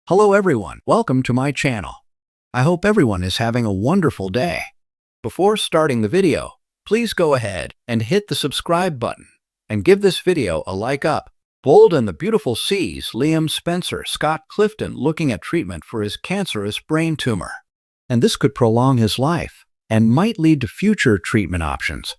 Hello everyone, welcome to my channel. I hope everyone is having a wonderful day. Before starting the video, please go ahead and hit the subscribe button and give this video a like up. Bold and the Beautiful sees Liam Spencer Scott Clifton looking at treatment for his cancerous brain tumor. And this could prolong his life and might lead to future treatment options.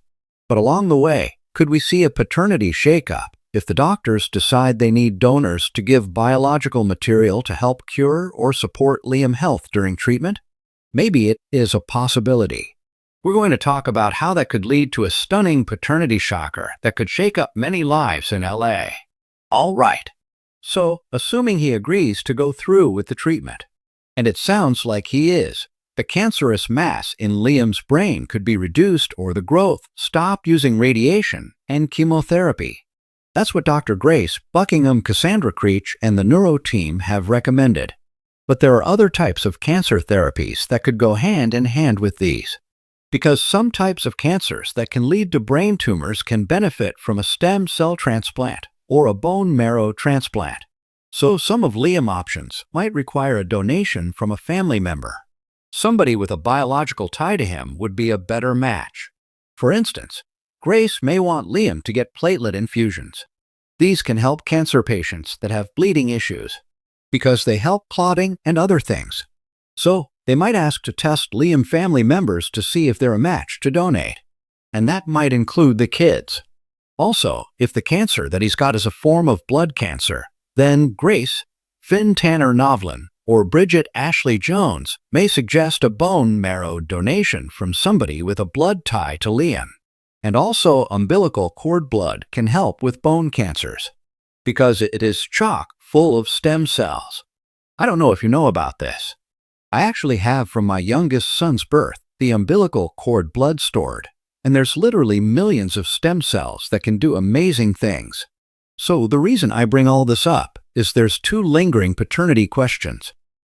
But along the way, could we see a paternity shakeup if the doctors decide they need donors to give biological material to help cure or support Liam's health during treatment? Maybe it is a possibility. We're going to talk about how that could lead to a stunning paternity shocker that could shake up many lives in LA. All right. So, assuming he agrees to go through with the treatment, and it sounds like he is, the cancerous mass in Liam's brain could be reduced or the growth stopped using radiation and chemotherapy. That's what Dr. Grace Buckingham Cassandra Creech and the neuro team have recommended. But there are other types of cancer therapies that could go hand in hand with these. Because some types of cancers that can lead to brain tumors can benefit from a stem cell transplant or a bone marrow transplant. So some of Liam's options might require a donation from a family member. Somebody with a biological tie to him would be a better match. For instance, Grace may want Liam to get platelet infusions. These can help cancer patients that have bleeding issues because they help clotting and other things. So they might ask to test Liam family members to see if they're a match to donate. And that might include the kids. Also, if the cancer that he's got is a form of blood cancer, then Grace, Finn Tanner Novlin, or Bridget Ashley Jones may suggest a bone marrow donation from somebody with a blood tie to Liam. And also umbilical cord blood can help with bone cancers because it is chock full of stem cells. I don't know if you know about this. I actually have from my youngest son's birth the umbilical cord blood stored, and there's literally millions of stem cells that can do amazing things. So the reason I bring all this up is there's two lingering paternity questions.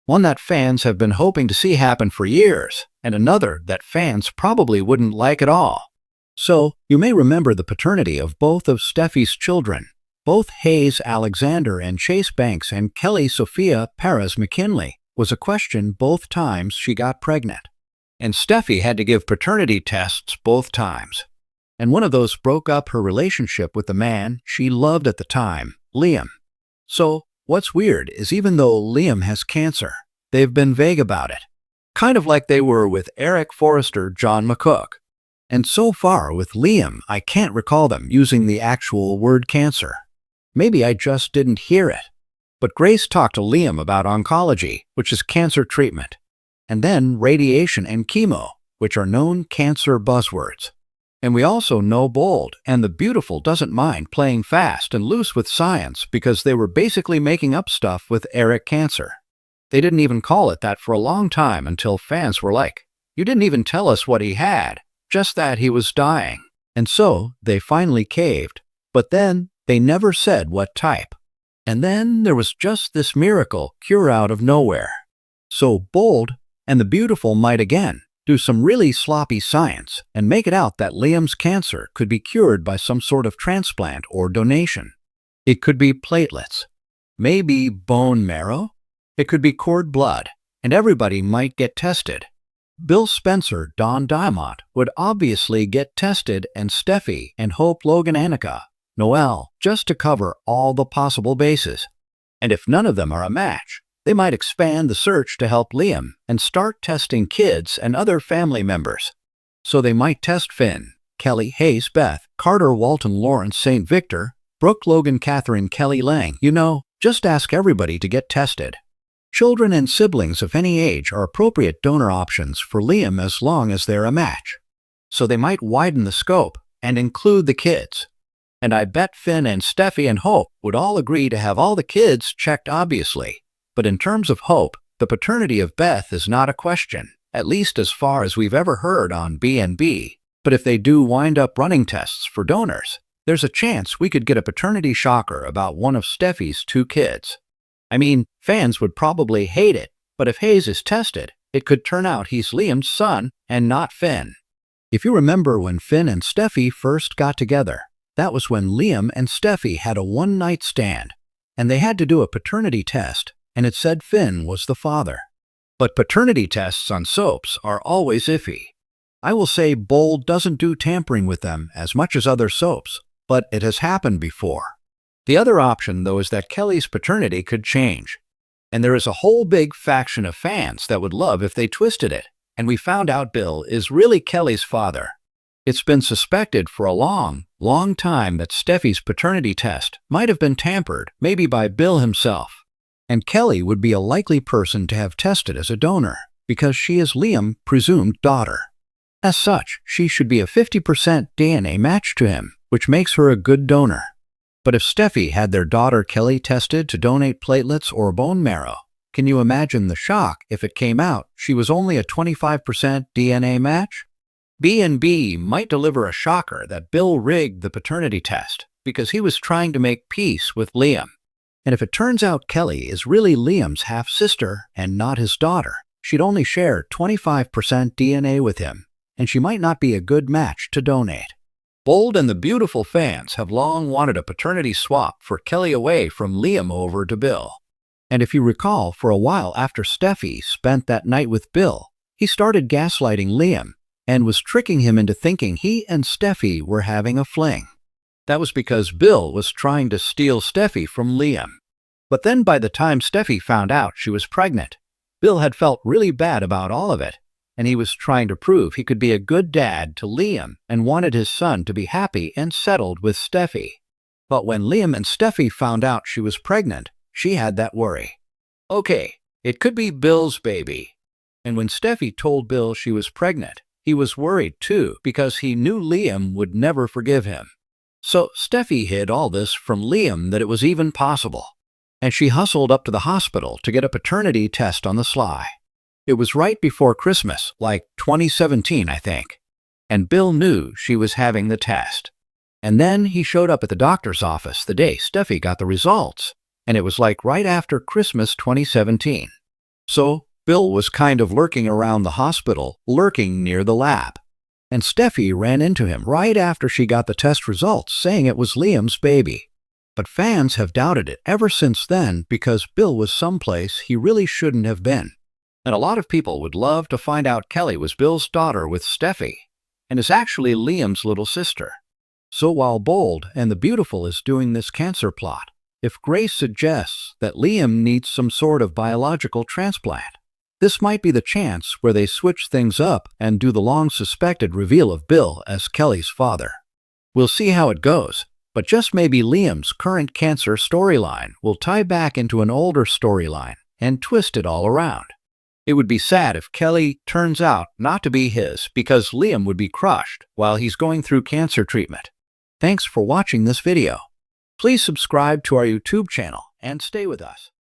One that fans have been hoping to see happen for years, and another that fans probably wouldn't like at all. So, you may remember the paternity of both of Steffi's children, both Hayes Alexander and Chase Banks and Kelly Sophia Perez McKinley, was a question both times she got pregnant. And Steffi had to give paternity tests both times. And one of those broke up her relationship with the man she loved at the time, Liam. So, what's weird is even though Liam has cancer, they've been vague about it. Kind of like they were with Eric Forrester, John McCook. And so far with Liam, I can't recall them using the actual word cancer. Maybe I just didn't hear it. But Grace talked to Liam about oncology, which is cancer treatment, and then radiation and chemo, which are known cancer buzzwords. And we also know Bold and the Beautiful doesn't mind playing fast and loose with science because they were basically making up stuff with Eric Cancer. They didn't even call it that for a long time until fans were like, "You didn't even tell us what he had. Just that he was dying." And so they finally caved, but then they never said what type. And then there was just this miracle cure out of nowhere. So Bold and the Beautiful might again do some really sloppy science and make it out that Liam's cancer could be cured by some sort of transplant or donation. It could be platelets, maybe bone marrow, it could be cord blood, and everybody might get tested. Bill Spencer, Don Diamont would obviously get tested, and Steffi and Hope Logan Annika, Noel, just to cover all the possible bases. And if none of them are a match, they might expand the search to help Liam and start testing kids and other family members. So they might test Finn, Kelly, Hayes, Beth, Carter, Walton, Lawrence, St. Victor, Brooke, Logan, Catherine, Kelly, Lang. Just ask everybody to get tested. Children and siblings of any age are appropriate donor options for Liam as long as they're a match. So they might widen the scope and include the kids. And I bet Finn and Steffi and Hope would all agree to have all the kids checked obviously. But in terms of Hope, the paternity of Beth is not a question, at least as far as we've ever heard on B&B. But if they do wind up running tests for donors, there's a chance we could get a paternity shocker about one of Steffi's two kids. I mean, fans would probably hate it, but if Hayes is tested, it could turn out he's Liam's son and not Finn. If you remember when Finn and Steffi first got together, that was when Liam and Steffi had a one-night stand, and they had to do a paternity test and it said Finn was the father. But paternity tests on soaps are always iffy. I will say Bold doesn't do tampering with them as much as other soaps, but it has happened before. The other option, though, is that Kelly's paternity could change. And there is a whole big faction of fans that would love if they twisted it, and we found out Bill is really Kelly's father. It's been suspected for a long time that Steffi's paternity test might have been tampered, maybe by Bill himself. And Kelly would be a likely person to have tested as a donor, because she is Liam's presumed daughter. As such, she should be a 50% DNA match to him, which makes her a good donor. But if Steffi had their daughter Kelly tested to donate platelets or bone marrow, can you imagine the shock if it came out she was only a 25% DNA match? B&B might deliver a shocker that Bill rigged the paternity test because he was trying to make peace with Liam. And if it turns out Kelly is really Liam's half-sister and not his daughter, she'd only share 25% DNA with him, and she might not be a good match to donate. Bold and the beautiful fans have long wanted a paternity swap for Kelly away from Liam over to Bill. And if you recall, for a while after Steffi spent that night with Bill, he started gaslighting Liam and was tricking him into thinking he and Steffi were having a fling. That was because Bill was trying to steal Steffi from Liam. But then by the time Steffi found out she was pregnant, Bill had felt really bad about all of it, and he was trying to prove he could be a good dad to Liam and wanted his son to be happy and settled with Steffi. But when Liam and Steffi found out she was pregnant, she had that worry. Okay, it could be Bill's baby. And when Steffi told Bill she was pregnant, he was worried too because he knew Liam would never forgive him. So Steffi hid all this from Liam that it was even possible, and she hustled up to the hospital to get a paternity test on the sly. It was right before Christmas, like 2017, I think, and Bill knew she was having the test. And then he showed up at the doctor's office the day Steffi got the results, and it was like right after Christmas 2017. So Bill was kind of lurking around the hospital, lurking near the lab. And Steffi ran into him right after she got the test results, saying it was Liam's baby. But fans have doubted it ever since then because Bill was someplace he really shouldn't have been. And a lot of people would love to find out Kelly was Bill's daughter with Steffi and is actually Liam's little sister. So while Bold and the Beautiful is doing this cancer plot, if Grace suggests that Liam needs some sort of biological transplant, this might be the chance where they switch things up and do the long-suspected reveal of Bill as Kelly's father. We'll see how it goes, but just maybe Liam's current cancer storyline will tie back into an older storyline and twist it all around. It would be sad if Kelly turns out not to be his because Liam would be crushed while he's going through cancer treatment. Thanks for watching this video. Please subscribe to our YouTube channel and stay with us.